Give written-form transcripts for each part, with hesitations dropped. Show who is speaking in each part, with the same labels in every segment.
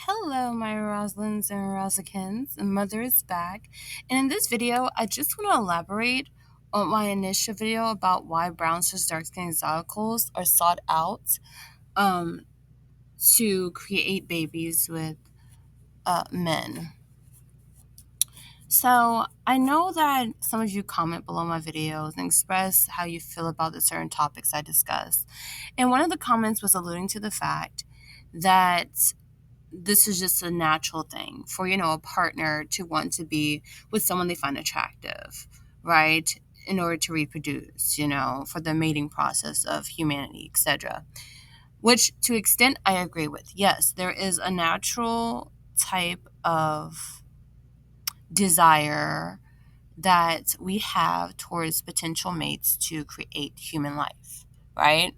Speaker 1: Hello, my Roslins and Rosikins. Mother is back. And in this video, I just want to elaborate on my initial video about why brown cis darkskin exoticals are sought out um, to create babies with men. So I know that some of you comment below my videos and express how you feel about the certain topics I discuss. And one of the comments was alluding to the fact that this is just a natural thing for a partner to want to be with someone they find attractive, right, in order to reproduce, for the mating process of humanity, etc., which to extent I agree with. Yes, there is a natural type of desire that we have towards potential mates to create human life, right?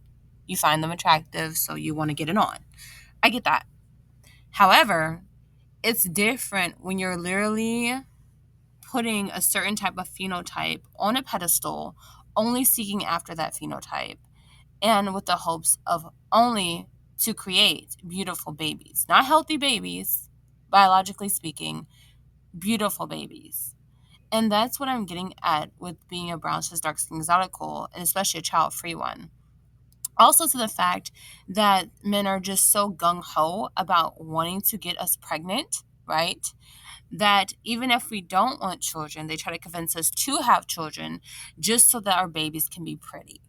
Speaker 1: You find them attractive, so you want to get it on. I get that. However, it's different when you're literally putting a certain type of phenotype on a pedestal, only seeking after that phenotype, and with the hopes of only to create beautiful babies. Not healthy babies, biologically speaking, beautiful babies. And that's what I'm getting at with being a brown cis dark skin exotical, and especially a child-free one. Also to the fact that men are just so gung-ho about wanting to get us pregnant, right? That even if we don't want children, they try to convince us to have children just so that our babies can be pretty.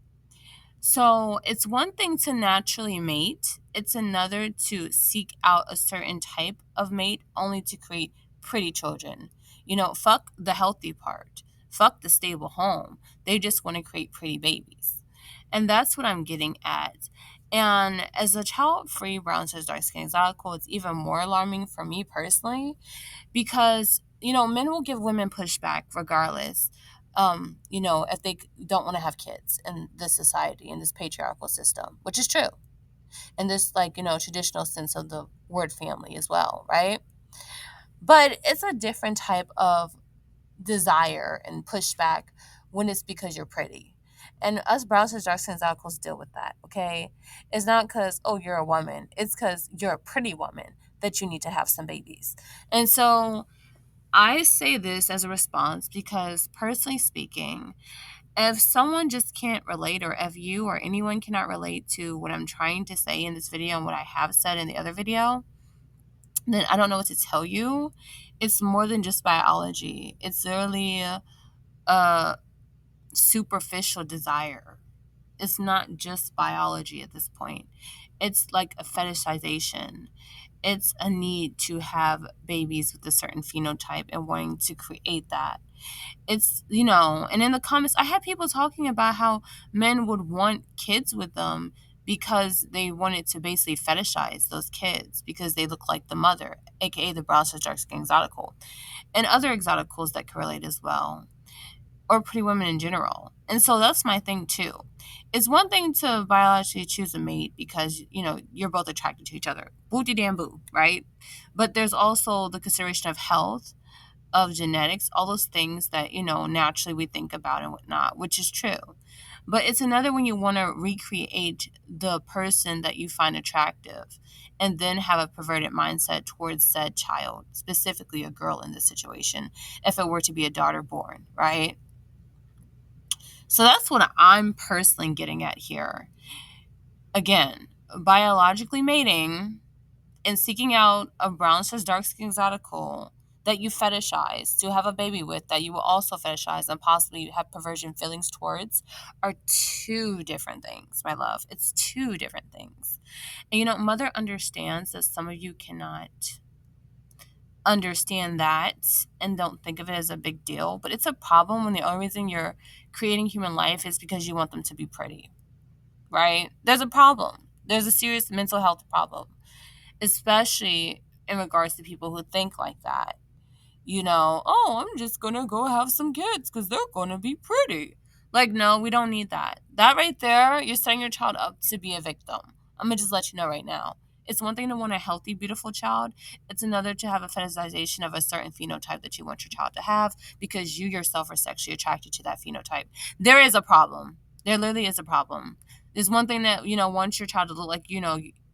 Speaker 1: So it's one thing to naturally mate, it's another to seek out a certain type of mate only to create pretty children. Fuck the healthy part, fuck the stable home. They just want to create pretty babies. And that's what I'm getting at. And as a child free brown cis dark skin exotical, it's even more alarming for me personally because men will give women pushback regardless, if they don't want to have kids in this society, in this patriarchal system, which is true, in this traditional sense of the word family as well, right? But it's a different type of desire and pushback when it's because you're pretty. And us brown cis dark skin exoticals deal with that, okay? It's not because, oh, you're a woman. It's because you're a pretty woman that you need to have some babies. And so I say this as a response because, personally speaking, if someone just can't relate, or if you or anyone cannot relate to what I'm trying to say in this video and what I have said in the other video, then I don't know what to tell you. It's more than just biology, it's literally a superficial desire. It's not just biology at this point, it's like a fetishization. It's a need to have babies with a certain phenotype and wanting to create that. And in the comments, I had people talking about how men would want kids with them because they wanted to basically fetishize those kids because they look like the mother, aka the brown cis dark skin exotical, and other exoticals that can relate as well, or pretty women in general. And so that's my thing too. It's one thing to biologically choose a mate because, you're both attracted to each other. Booty damn boo, right? But there's also the consideration of health, of genetics, all those things that, naturally we think about and whatnot, which is true. But it's another when you want to recreate the person that you find attractive and then have a perverted mindset towards said child, specifically a girl in this situation, if it were to be a daughter born, right? So that's what I'm personally getting at here. Again, biologically mating and seeking out a brown cis dark skin exotical that you fetishize to have a baby with, that you will also fetishize and possibly have perversion feelings towards, are two different things, my love. It's two different things. And mother understands that some of you cannot understand that and don't think of it as a big deal, but it's a problem when the only reason you're creating human life is because you want them to be pretty, right? There's a problem. There's a serious mental health problem, especially in regards to people who think like that. Oh, I'm just gonna go have some kids because they're gonna be pretty. Like, no, we don't need that. That right there, you're setting your child up to be a victim. I'm gonna just let you know right now. It's one thing to want a healthy, beautiful child. It's another to have a fetishization of a certain phenotype that you want your child to have because you yourself are sexually attracted to that phenotype. There is a problem. There literally is a problem. There's one thing that, wants your child to look like,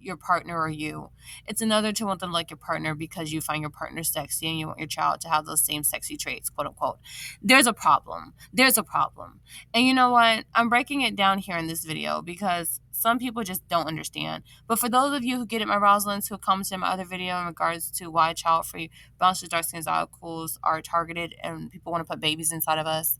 Speaker 1: your partner or you. It's another to want them to like your partner because you find your partner sexy and you want your child to have those same sexy traits, quote unquote. There's a problem. There's a problem. And you know what? I'm breaking it down here in this video because some people just don't understand. But for those of you who get it, my Rosalynds, who commented in my other video in regards to why child-free Brown Darkskin Exoticals are targeted and people want to put babies inside of us,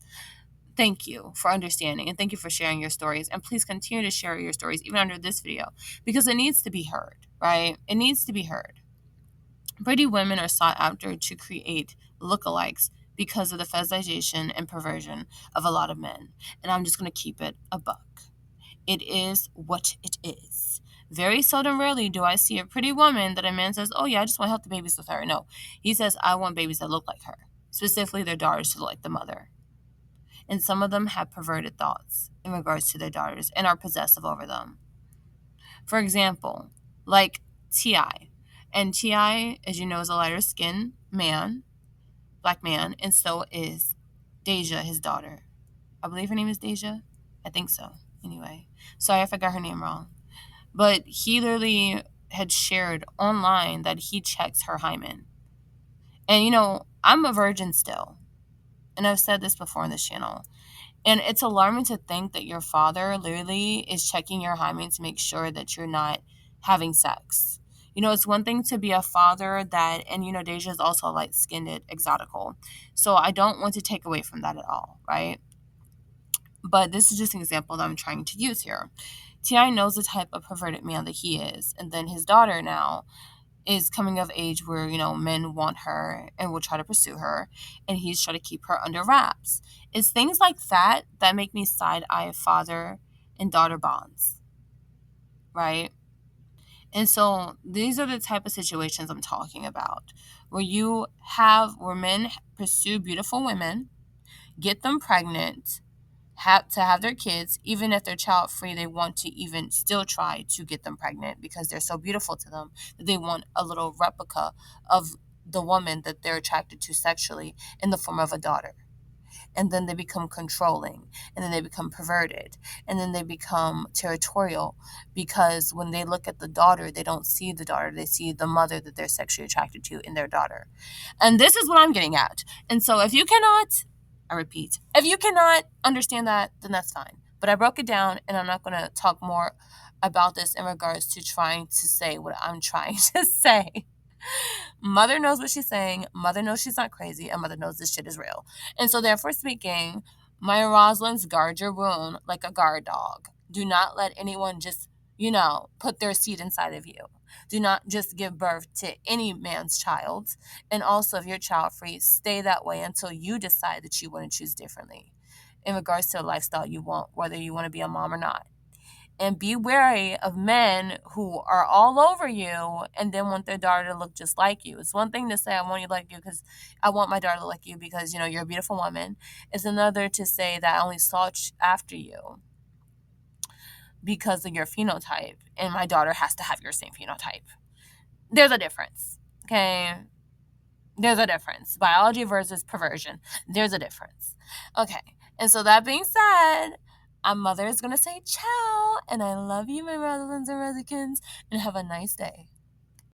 Speaker 1: thank you for understanding and thank you for sharing your stories. And please continue to share your stories even under this video because it needs to be heard, right? It needs to be heard. Pretty women are sought after to create lookalikes because of the fetishization and perversion of a lot of men. And I'm just going to keep it a buck. It is what it is. Very seldom, rarely do I see a pretty woman that a man says, oh yeah, I just want to help the babies with her. No, he says, I want babies that look like her, specifically their daughters to look like the mother. And some of them have perverted thoughts in regards to their daughters and are possessive over them. For example, like T.I. And T.I., as you know, is a lighter skinned man, black man, and so is Deja, his daughter. I believe her name is Deja. I think so. Anyway, sorry if I got her name wrong. But he literally had shared online that he checks her hymen. And, you know, I'm a virgin still. And I've said this before on this channel. And it's alarming to think that your father literally is checking your hymen to make sure that you're not having sex. You know, it's one thing to be a father that, and you know, Deja is also a light-skinned exotical. So I don't want to take away from that at all, right? But this is just an example that I'm trying to use here. T.I. knows the type of perverted man that he is. And then his daughter now is coming of age where, you know, men want her and will try to pursue her. And he's trying to keep her under wraps. It's things like that that make me side-eye father and daughter bonds. Right? And so these are the type of situations I'm talking about. Where men pursue beautiful women, get them pregnant, have their kids, even if they're child free, they want to even still try to get them pregnant because they're so beautiful to them that they want a little replica of the woman that they're attracted to sexually in the form of a daughter. And then they become controlling, and then they become perverted, and then they become territorial because when they look at the daughter, they don't see the daughter, they see the mother that they're sexually attracted to in their daughter. And this is what I'm getting at. And so if you cannot, I repeat, if you cannot understand that, then that's fine. But I broke it down, and I'm not going to talk more about this in regards to trying to say what I'm trying to say. Mother knows what she's saying. Mother knows she's not crazy, and mother knows this shit is real. And so, therefore speaking, my Rosalynds, guard your wound like a guard dog. Do not let anyone just, put their seed inside of you. Do not just give birth to any man's child. And also, if you're child free, stay that way until you decide that you want to choose differently in regards to the lifestyle you want, whether you want to be a mom or not. And be wary of men who are all over you and then want their daughter to look just like you. It's one thing to say, I want you like you because I want my daughter to like you because, you're a beautiful woman. It's another to say that I only sought after you because of your phenotype and my daughter has to have your same phenotype. There's a difference, okay? There's a difference. Biology versus perversion. There's a difference. Okay. And so that being said, our mother is going to say ciao, and I love you, my Rosalinds and Rosikins, and have a nice day.